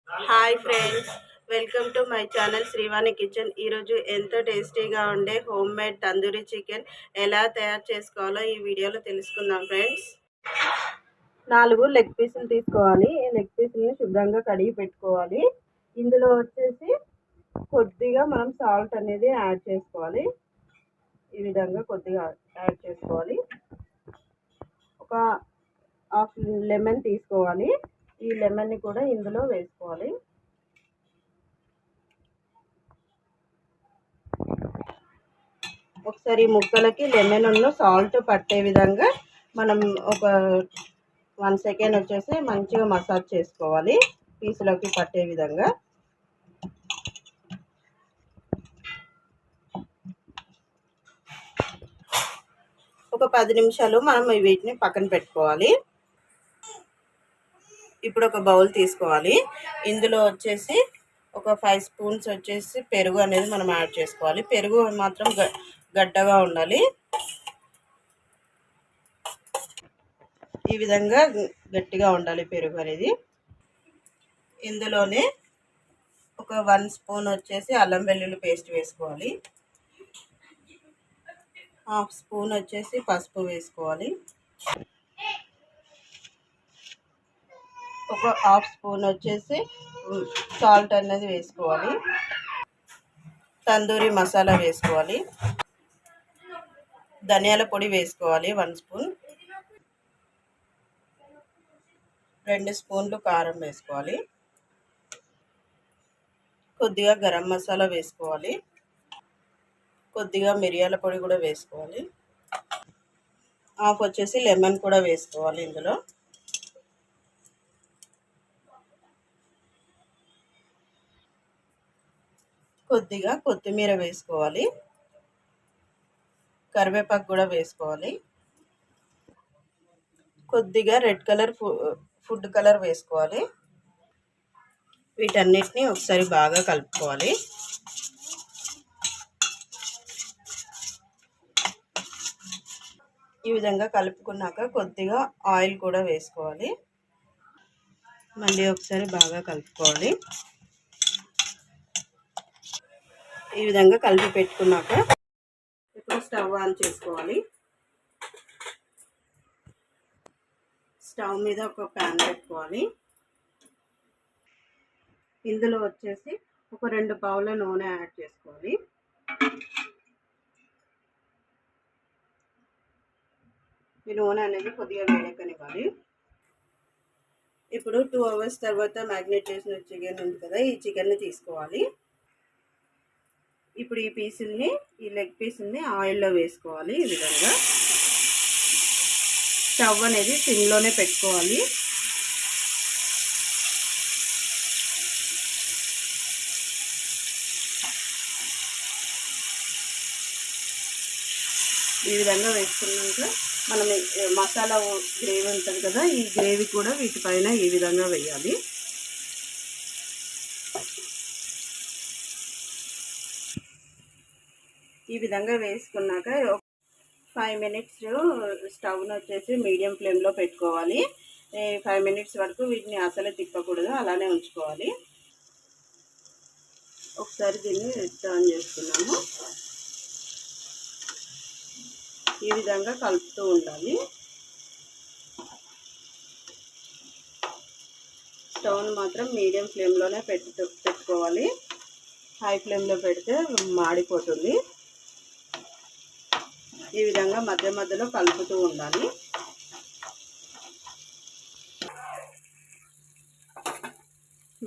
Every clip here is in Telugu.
Hi friends, welcome to my channel Srivani kitchen. ఈరోజు ఎంతో టేస్టీగా ఉండే హోమ్ మేడ్ తందూరి చికెన్ ఎలా తయారు చేసుకోవాలో ఈ వీడియోలో తెలుసుకుందాం ఫ్రెండ్స్. 4 లెగ్ పీసులు తీసుకోవాలి. ఈ లెగ్ పీసులని శుభ్రంగా కడిగి పెట్టుకోవాలి. ఇందులో వచ్చేసి కొద్దిగా మనం సాల్ట్ అనేది యాడ్ చేసుకోవాలి. ఈ విధంగా కొద్దిగా యాడ్ చేసుకోవాలి. ఒక హాఫ్ లెమన్ తీసుకోవాలి. ఈ లెమన్ని కూడా ఇందులో వేసుకోవాలి. ఒకసారి ముక్కలకి లెమన్ సాల్ట్ పట్టే విధంగా మనం ఒక 1 సెకండ్ వచ్చేసి మంచిగా మసాజ్ చేసుకోవాలి, పీసులకి పట్టే విధంగా. ఒక 10 నిమిషాలు మనం వీటిని పక్కన పెట్టుకోవాలి. ఇప్పుడు ఒక బౌల్ తీసుకోవాలి. ఇందులో వచ్చేసి ఒక 5 స్పూన్స్ వచ్చేసి పెరుగు అనేది మనం యాడ్ చేసుకోవాలి. పెరుగు మాత్రం గడ్డగా ఉండాలి. ఈ విధంగా గట్టిగా ఉండాలి పెరుగు అనేది. ఇందులోనే ఒక 1 స్పూన్ వచ్చేసి అల్లం వెల్లుల్లి పేస్ట్ వేసుకోవాలి. హాఫ్ స్పూన్ వచ్చేసి పసుపు వేసుకోవాలి. ఒక హాఫ్ స్పూన్ వచ్చేసి సాల్ట్ అనేది వేసుకోవాలి. తందూరి మసాలా వేసుకోవాలి. ధనియాల పొడి వేసుకోవాలి 1 స్పూన్. 2 స్పూన్లు కారం వేసుకోవాలి. కొద్దిగా గరం మసాలా వేసుకోవాలి. కొద్దిగా మిరియాల పొడి కూడా వేసుకోవాలి. హాఫ్ వచ్చేసి లెమన్ కూడా వేసుకోవాలి. ఇందులో కొద్దిగా కొత్తిమీర వేసుకోవాలి. కరివేపాకు కూడా వేసుకోవాలి. కొద్దిగా రెడ్ కలర్ ఫుడ్ కలర్ వేసుకోవాలి. వీటన్నిటిని ఒకసారి బాగా కలుపుకోవాలి. ఈ విధంగా కలుపుకున్నాక కొద్దిగా ఆయిల్ కూడా వేసుకోవాలి. మళ్ళీ ఒకసారి బాగా కలుపుకోవాలి. ఈ విధంగా కలిపి పెట్టుకున్నాక ఇప్పుడు స్టవ్ ఆన్ చేసుకోవాలి. స్టవ్ మీద ఒక ప్యాన్ పెట్టుకోవాలి. ఇందులో వచ్చేసి ఒక 2 పావుల నూనె యాడ్ చేసుకోవాలి. ఈ నూనె అనేది కొద్దిగా వేడెక్కనివ్వాలి. ఇప్పుడు 2 అవర్స్ తర్వాత మ్యాగ్నేట్ చేసిన చికెన్ ఉంది కదా, ఈ చికెన్ని తీసుకోవాలి. ఇప్పుడు ఈ లెగ్ పీసుల్ని ఆయిల్లో వేసుకోవాలి. ఈ విధంగా స్టవ్ అనేది సిమ్లోనే పెట్టుకోవాలి. ఈ విధంగా వేసుకున్నాక మనం మసాలా గ్రేవీ ఉంటుంది కదా, ఈ గ్రేవీ కూడా వీటిపైన ఈ విధంగా వేయాలి. ఈ విధంగా వేసుకున్నాక 5 మినిట్స్ స్టవ్ను వచ్చేసి మీడియం ఫ్లేమ్లో పెట్టుకోవాలి. 5 మినిట్స్ వరకు వీటిని అసలే తిప్పకూడదు, అలానే ఉంచుకోవాలి. ఒకసారి దీన్ని టర్న్ చేసుకున్నాము. ఈ విధంగా కలుపుతూ ఉండాలి. స్టవ్ను మాత్రం మీడియం ఫ్లేమ్లోనే పెట్టుకోవాలి. హై ఫ్లేమ్లో పెడితే మాడిపోతుంది. ఈ విధంగా మధ్య మధ్యలో కలుపుతూ ఉండాలి.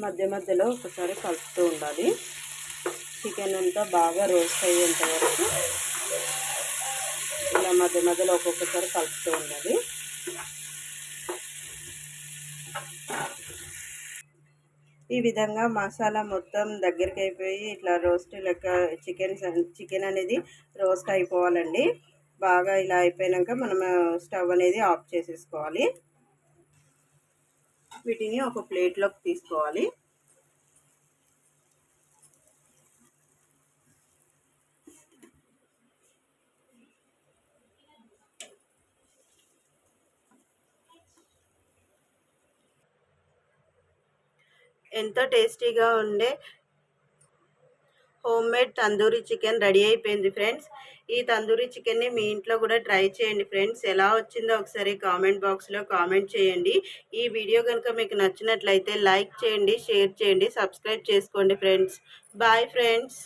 మధ్య మధ్యలో ఒకసారి కలుపుతూ ఉండాలి. చికెన్ అంతా బాగా రోస్ట్ అయ్యేంత వరకు ఇలా మధ్య మధ్యలో ఒక్కొక్కసారి కలుపుతూ ఉండాలి. ఈ విధంగా మసాలా మొత్తం దగ్గరికి అయిపోయి ఇట్లా రోస్ట్ లెక్క చికెన్ అనేది రోస్ట్ అయిపోవాలండి. బాగా ఇలా అయిపోయాక మనం స్టవ్ అనేది ఆఫ్ చేసేసుకోవాలి. వీటిని ఒక ప్లేట్లోకి తీసుకోవాలి. ఎంతో టేస్టీగా ఉండే home made tandoori chicken ready అయిపోయింది ఫ్రెండ్స్. ఈ తందూరి చికెన్ని మీ ఇంట్లో కూడా ట్రై చేయండి ఫ్రెండ్స్. ఎలా వచ్చిందో ఒకసారి కామెంట్ బాక్స్లో కామెంట్ చేయండి. ఈ వీడియో కనుక మీకు నచ్చినట్లయితే లైక్ చేయండి, షేర్ చేయండి, సబ్స్క్రైబ్ చేసుకోండి ఫ్రెండ్స్. Bye friends.